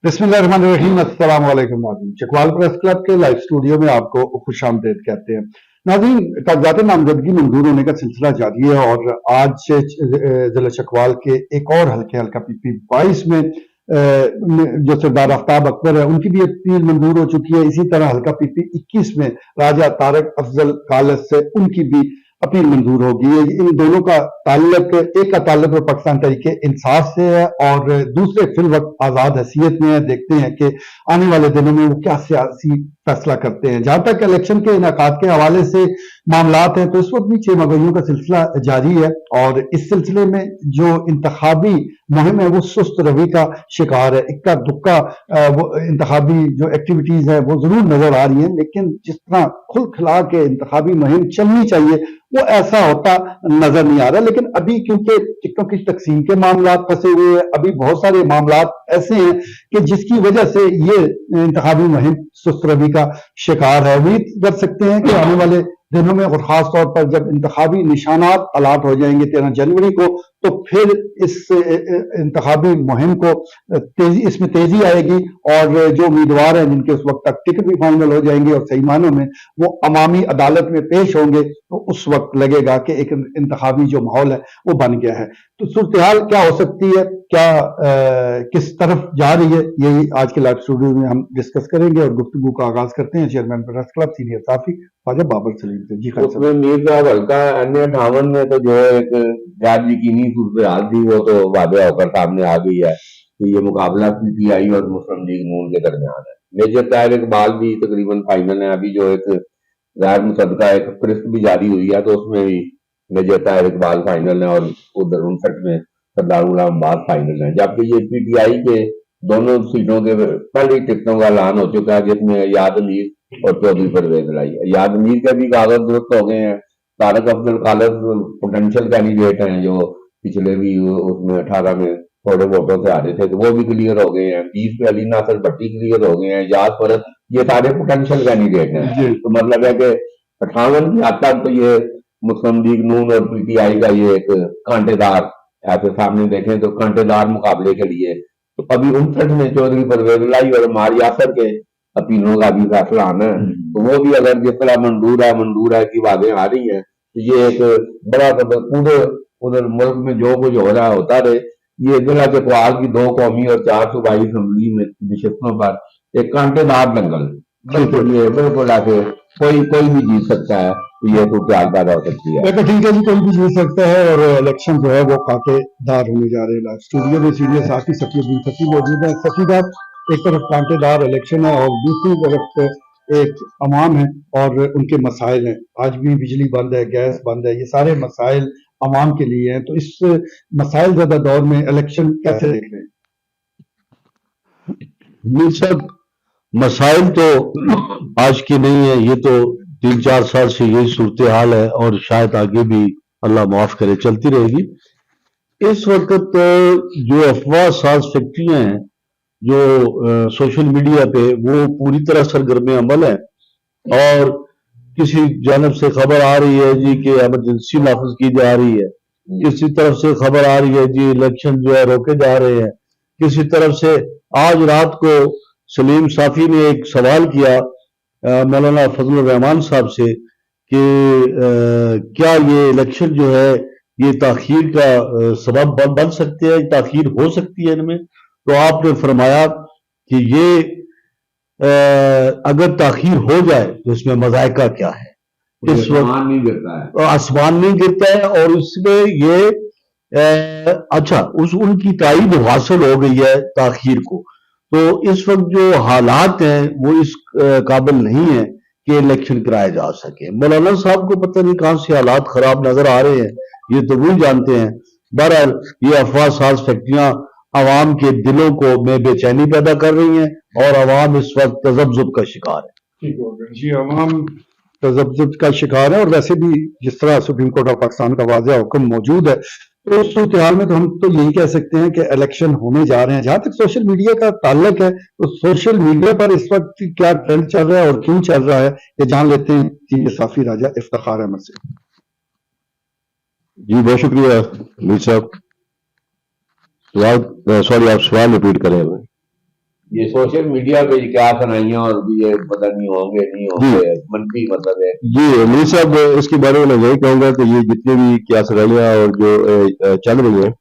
बिस्मिल्लाहिर्रहमानिर्रहीम। अस्सलाम वालेकुम नाज़रीन, चकवाल प्रेस क्लब के लाइव स्टूडियो में आपको खुश आमदीद कहते हैं। नाज़रीन, कागजात नामजदगी मंजूर होने का सिलसिला जारी है और आज से जिला चकवाल के एक और हल्का PP 22 में जो सरदार आफ्ताब अकबर है उनकी भी अपील मंजूर हो चुकी है। इसी तरह हल्का PP 21 में राजा तारक अफजल कालस से उनकी भी अपील मंजूर होगी। इन दोनों का ताल्लुक, एक का ताल्लुक पाकिस्तान तहरीके इंसाफ से है और दूसरे फिल वक्त आजाद हैसियत में है। देखते हैं कि आने वाले दिनों में वो क्या सियासी फैसला करते हैं। जहां तक इलेक्शन के इनेकाद के हवाले से मामलात हैं तो इस वक्त भी 6 मगहियों का सिलसिला जारी है और इस सिलसिले में जो इंतखाबी मुहिम है वो सुस्त रवि का शिकार है। इक्का दुक्का वो इंतखाबी जो एक्टिविटीज है वो जरूर नजर आ रही है, लेकिन जिस तरह खुल खिला के इंतखाबी मुहिम चलनी चाहिए वो ऐसा होता नजर नहीं आ रहा। लेकिन अभी क्योंकि टिकटों की तकसीम के मामलात फंसे हुए हैं, अभी बहुत सारे मामलात ऐसे हैं कि जिसकी वजह से ये इंतखाबी मुहिम सुस्त रवि का शिकार है। उम्मीद कर सकते हैं कि आने वाले दिनों में और खास तौर पर जब इंतखाबी निशानात अलाट हो जाएंगे 13 जनवरी को, तो फिर इस इंतखाबी मुहिम को इसमें तेजी आएगी और जो उम्मीदवार हैं जिनके उस वक्त तक टिकट भी फाइनल हो जाएंगे और सही मानों में वो अवामी अदालत में पेश होंगे, तो उस वक्त लगेगा कि एक इंतखाबी जो माहौल है वो बन गया है। तो सूरत हाल क्या हो सकती है, क्या किस तरफ जा रही है, यही आज के लाइव स्टूडियो में हम डिस्कस करेंगे और गुफ्तगू का आगाज करते हैं चेयरमैन प्रेस क्लब सीनियर साफी ख्वाजा बाबर सलीम से। जी खान साहब। मीर साहब हल्का अन्य 58 में तो जो एक गैर यकीनी सूरत हाल थी वो तो वादे होकर सामने आ गई है कि ये मुकाबला PTI और मुस्लिम लीग नून के दरमियान है। मेजर ताहिर इकबाल भी तकरीबन फाइनल है। अभी जो एक गैर मुसद्दका एक फहरिस्त भी जारी हुई है तो उसमें भी मेजर ताहिर इकबाल फाइनल है और उधर 59 में सरदार गुलाम अब्बास फाइनल है। जबकि ये PTI के दोनों सीटों के पहले टिकटों का ऐलान हो चुका है, जिसमें याद अमीर और चौधरी परवेज लाई। याद अमीर के भी कागज दुरुस्त हो गए हैं। तारक अफजल कालस पोटेंशियल कैंडिडेट हैं जो पिछले भी उसमें 18 में थोड़े वोटों से हारे थे, तो वो भी क्लियर हो गए हैं। 20 पे अली नासर भट्टी क्लियर हो गए हैं, याद फरत, ये सारे पोटेंशियल कैंडिडेट हैं। तो मतलब है कि 58 की हद तक तो ये मुस्लिम लीग नून और PTI का ये एक कांटेदार, ऐसे सामने देखें तो कांटेदार मुकाबले के लिए। तो अभी 59 में चौधरी परवेज लाई और मार यासर के अपीलों का भी फैसला आना है, तो वो भी अगर जिस तरह मंजूर है की बातें आ रही हैं, तो ये एक बड़ा पूरे उधर मुल्क में जो कुछ हो रहा होता रहे। ये जिला चकवाल की 2 कौमी और 4 सूबाई असम्बली में नशस्तों पर एक कांटेदार दंगल, बिल्कुल ऐसे कोई भी जीत सकता है। तो ये तो क्या पैदा हो सकती है। ठीक है जी, कोई भी जीत सकता है और इलेक्शन जो है वो कांटेदार होने जा रहे हैं। स्टूडियो में सीनियर साथी सफीउद्दीन सफी मौजूद है। सफी साहब, एक तरफ कांटेदार इलेक्शन है और दूसरी तरफ एक अवाम है और उनके मसाइल हैं। आज भी बिजली बंद है, गैस बंद है, ये सारे मसाइल अवाम के लिए हैं। तो इस मसाइल ज़्यादा दौर में इलेक्शन कैसे देख रहे हैं? मीर साहब, मसाइल तो आज की नहीं है, ये तो 3-4 साल से यही सूरत हाल है और शायद आगे भी अल्लाह माफ करे चलती रहेगी। इस वक्त जो अफवाह साज फैक्ट्रियां हैं जो सोशल मीडिया पे, वो पूरी तरह सरगर्म अमल है और किसी जानब से खबर आ रही है जी कि इमरजेंसी नाफिज की जा रही है, किसी तरफ से खबर आ रही है जी इलेक्शन जो है रोके जा रहे हैं, किसी तरफ से आज रात को सलीम साफी ने एक सवाल किया मौलाना फजल रहमान साहब से कि क्या ये इलेक्शन जो है ये ताखीर का सबब बन सकते हैं, ताखीर हो सकती है इनमें। तो आपने फरमाया कि ये अगर ताखीर हो जाए तो इसमें मजायका क्या है। इस वक्त आसमान नहीं गिरता है और इसमें ये अच्छा उनकी ताईद हासिल हो गई है ताखीर को। तो इस वक्त जो हालात हैं वो इस काबिल नहीं है कि इलेक्शन कराया जा सके। मौलाना साहब को पता नहीं कहां से हालात खराब नजर आ रहे हैं, ये तो वो जानते हैं। बहरहाल ये अफवाह साज फैक्ट्रियां आवाम के दिलों को में बेचैनी पैदा कर रही हैं और आवाम इस वक्त तजब्जुब का शिकार है। ठीक हो गया जी, आवाम तजब्जुब का शिकार है और वैसे भी जिस तरह सुप्रीम कोर्ट ऑफ पाकिस्तान का वाज़ेह हुक्म मौजूद है, तो उस सूरत हाल में तो हम तो यही कह सकते हैं कि इलेक्शन होने जा रहे हैं। जहां तक सोशल मीडिया का ताल्लुक है, तो सोशल मीडिया पर इस वक्त क्या ट्रेंड चल रहा है और क्यों चल रहा है, ये जान लेते हैं सीनियर साफी राजा इफ्तिखार अहमद से। जी बहुत शुक्रिया मीर साहब। सवाल, सॉरी आप सवाल रिपीट करें। ये सोशल मीडिया पे क्या सुनाइयाँ और भी ये पता नहीं होंगे नहीं होंगे मनफी मतलब है। जी मीर साहब, इसके बारे में मैं यही कहूँगा कि ये जितने भी क्यासराइयाँ और जो चल रही हैं,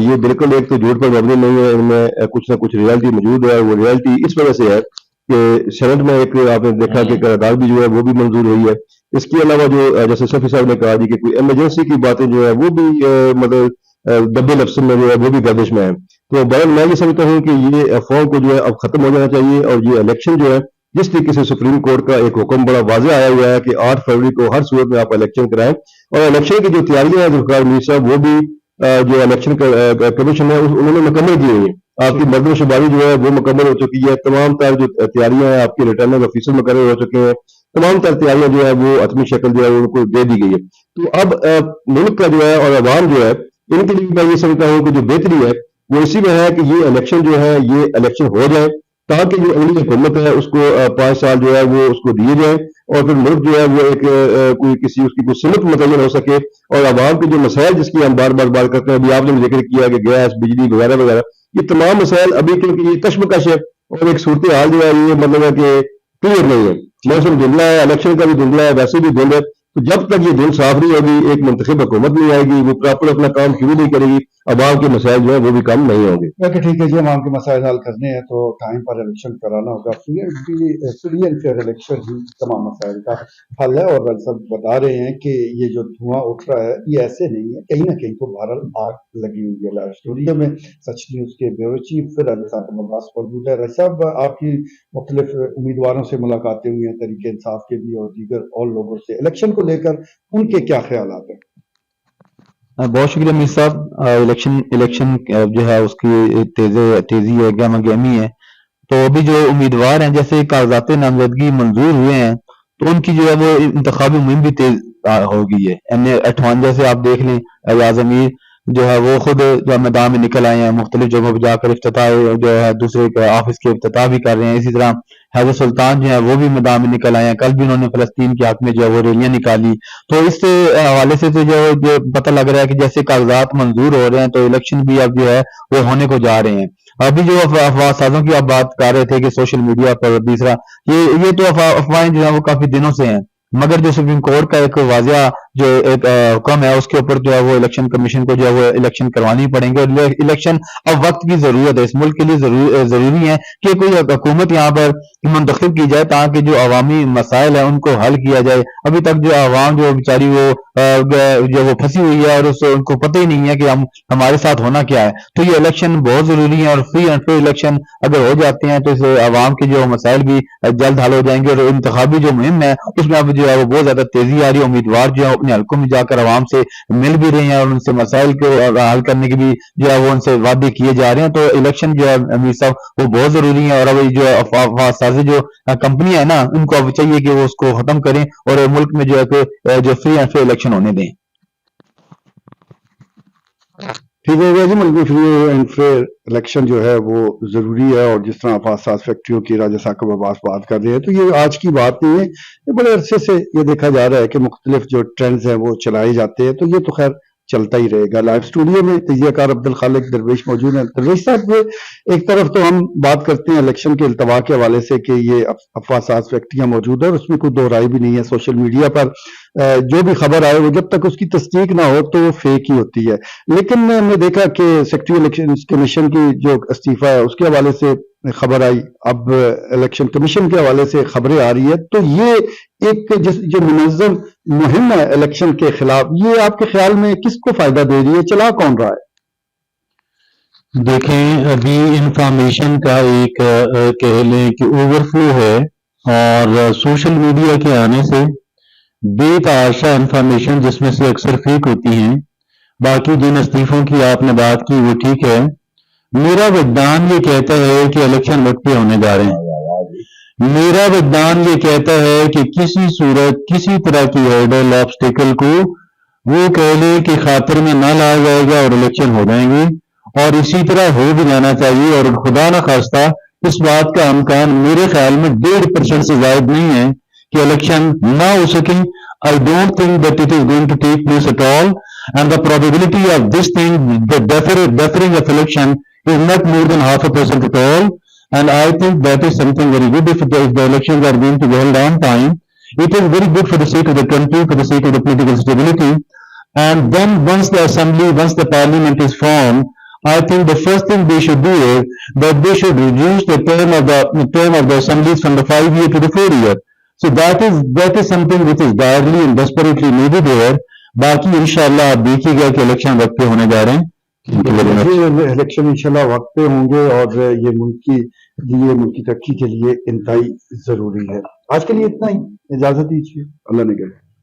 ये बिल्कुल एक तो झूठ पर मबनी नहीं है, इनमें कुछ ना कुछ रियलिटी मौजूद है। वो रियलिटी इस वजह से है कि सेनेट में एक आपने देखा कि करारदाद भी जो है वो भी मंजूर हुई है। इसके अलावा जो जैसे शफी साहब ने कहा जी कि कोई इमरजेंसी की बातें जो है वो भी मतलब डब्बे लफ्स में जो है वो भी गर्दिश में है। तो बहन मैं ये समझता हूँ कि ये अफवाह को जो है अब खत्म हो जाना चाहिए, और ये इलेक्शन जो है जिस तरीके से सुप्रीम कोर्ट का एक हुक्म बड़ा वाज़ेह आया हुआ है कि 8 फरवरी को हर सूरत में आप इलेक्शन कराएं, और इलेक्शन की जो तैयारियां हैं जुल्फिकार मीर साहब वो भी जो इलेक्शन कमीशन है उन्होंने मुकम्मल की हुई है। आपकी मर्दमशुमारी जो है वो मुकम्मल हो चुकी है, तमाम तर जो तैयारियां हैं आपके रिटर्निंग ऑफिसर मुकर्रर हो चुके हैं, तमाम तर तैयारियां जो है वो हतमी शक्ल जो है उनको दे दी गई है। तो अब मुल्क का जो है और अवाम जो है इनके लिए मैं ये समझता हूँ कि जो बेहतरी है वो इसी में है कि ये इलेक्शन जो है ये इलेक्शन हो जाए, ताकि जो अगली हुकूमत है उसको 5 साल जो है वो उसको दिए जाए, और फिर मुल्क जो है वो एक कोई किसी उसकी कोई सिमत मुतय्यन हो सके, और आवाम के जो मसाइल जिसकी हम बार बार बात करते हैं, अभी आपने जिक्र किया कि गैस बिजली वगैरह वगैरह, ये तमाम मसाइल अभी क्योंकि ये कशमकश है और एक सूरत हाल जो है ये मतलब है कि क्लियर नहीं है। मौसम धुंधला है, इलेक्शन का भी धुंधला है, वैसे भी धुंध है। तो जब तक ये धुंध साफ नहीं होगी, एक मुंतखब हुकूमत नहीं आएगी, वो प्रॉपर अपना काम शुरू नहीं करेगी, अवाम के मसाइल जो है वो भी कम नहीं होंगे। ओके, ठीक है जी, हम आपके मसाइल हल करने हैं तो टाइम पर इलेक्शन कराना होगा। फ्री एंड फेयर इलेक्शन ही तमाम मसाइल का हल है। और सब बता रहे हैं कि ये जो धुआं उठ रहा है ये ऐसे नहीं है, कहीं ना कहीं तो बहरहाल आग लगी हुई है। लाइव स्टूडियो में सच न्यूज़ के ब्यूरो चीफ फिर अब्बास मौजूद है। साहब, आपकी मुख्तलिफ उम्मीदवारों से मुलाकातें हुई हैं, तरीके इंसाफ के भी और दीगर और लोगों से, इलेक्शन को लेकर उनके क्या ख्यालात हैं? बहुत शुक्रिया मीर साहब। इलेक्शन इलेक्शन जो है उसकी तेजी है, गहमा गहमी है। तो अभी जो उम्मीदवार हैं जैसे कागजात नामजदगी मंजूर हुए हैं तो उनकी जो है वो इंतखाबी मुहिम भी तेज हो गई है। M58 से आप देख लें, एजाज अमीर जो है वो खुद जो मैदान में निकल आए हैं, मुख्तलिफ जगहों पर जाकर इफ्तिताह जो है दूसरे ऑफिस के इफ्तिताह भी कर रहे हैं। इसी तरह हैदर सुल्तान जो है वो भी मैदान में निकल आए हैं, कल भी उन्होंने फलस्तीन के हक में जो है वो रैलियां निकाली। तो इस हवाले से तो जो पता लग रहा है कि जैसे कागजात मंजूर हो रहे हैं तो इलेक्शन भी अब जो है वो होने को जा रहे हैं। अभी जो अफवाह साजों की आप बात कर रहे थे कि सोशल मीडिया पर तीसरा ये तो अफवाहें जो है वो काफी दिनों से हैं, मगर जो सुप्रीम कोर्ट का एक वाज़ेह जो एक हुक्म है उसके ऊपर जो है वो इलेक्शन कमीशन को जो है वो इलेक्शन करवानी पड़ेंगे। और इलेक्शन अब वक्त की जरूरत है, इस मुल्क के लिए जरूरी है कि कोई हुकूमत यहाँ पर मुंतखब की जाए ताकि जो अवामी मसाइल है उनको हल किया जाए। अभी तक जो अवाम जो बेचारी वो जो वो फंसी हुई है और उनको पता ही नहीं है कि हमारे साथ होना क्या है। तो ये इलेक्शन बहुत जरूरी है, और फ्री एंड फेयर इलेक्शन अगर हो जाते हैं तो इससे अवाम के जो मसाइल भी जल्द हल हो जाएंगे। और इंतखाबी जो मुहिम है उसमें अब जो है वो बहुत ज्यादा तेजी आ रही है। उम्मीदवार जो है अपने हल्कों में जाकर अवाम से मिल भी रहे हैं और उनसे मसाइल को हल करने के भी जो है वो उनसे वादे किए जा रहे हैं। तो इलेक्शन जो है अमीर साहब वो बहुत जरूरी है। और अब जो अफवाह साजी जो कंपनियां है ना उनको अब चाहिए कि वो उसको खत्म करें और मुल्क में जो है कि जो फ्री एंड फेयर इलेक्शन होने दें। ठीक है जी, मुल्क में फ्री एंड फेयर इलेक्शन जो है वो ज़रूरी है। और जिस तरह आफासास फैक्ट्रियों की राजा साकिब अब्बास बात कर रहे हैं तो ये आज की बात नहीं है, ये बड़े अरसे से ये देखा जा रहा है कि मुख्तलिफ जो ट्रेंड्स हैं वो चलाए जाते हैं, तो ये तो खैर चलता ही रहेगा। लाइव स्टूडियो में तजियाकार अब्दुल खालिक दरवेश मौजूद हैं। दरवेश साहब, एक तरफ तो हम बात करते हैं इलेक्शन के इल्तवा के हवाले से कि ये अफवासास फैक्ट्रियाँ मौजूद है और उसमें कोई दो राय भी नहीं है। सोशल मीडिया पर जो भी खबर आए वो जब तक उसकी तस्दीक ना हो तो वो फेक ही होती है। लेकिन हमने देखा कि सेक्रेटरी इलेक्शन कमीशन की जो इस्तीफा है उसके हवाले से खबर आई, अब इलेक्शन कमीशन के हवाले से खबरें आ रही है। तो ये एक जो मुनज़्ज़म मुहिम है इलेक्शन के खिलाफ, ये आपके ख्याल में किसको फायदा दे रही है, चला कौन रहा है? देखें, अभी इंफॉर्मेशन का एक कह लें कि ओवरफ्लो है, और सोशल मीडिया के आने से बेतहाशा इंफॉर्मेशन जिसमें से अक्सर फेक होती हैं। बाकी जिन इस्तीफों की आपने बात की वो ठीक है। मेरा विज्ञान ये कहता है कि इलेक्शन वक्त पे होने जा रहे हैं। मेरा विज्ञान ये कहता है कि किसी सूरत किसी तरह की हर्डल ऑब्स्टिकल को वो कह ले कि खातिर में ना लाया जाएगा और इलेक्शन हो जाएंगे, और इसी तरह हो भी जाना चाहिए। और खुदा न खास्ता इस बात का इम्कान मेरे ख्याल में 1.5% से ज्यादा नहीं है कि इलेक्शन ना हो सके। I don't think that it is going to take place at all, and the probability of this thing, the deferring of election is not more than 0.5% at all. And I think that is something very good if the elections are going to be held on time. It is very good for the sake of the country, for the sake of the political stability. And then once the assembly, once the parliament is formed, I think the first thing they should do is that they should reduce the term of the assemblies from the 5 year to the 4 year. So that is something which is direly and desperately needed here. बाकी इंशाल्लाह आप देखिएगा कि election वक्त पे होने जा रहे हैं. Thank you very much. ये इलेक्शन इंशाल्लाह वक्त पे होंगे और ये मुल्क की लिए मुल्क की तरक्की के लिए इंतहाई जरूरी है. आज के लिए इतना ही, इजाजत दीजिए. अल्लाह ने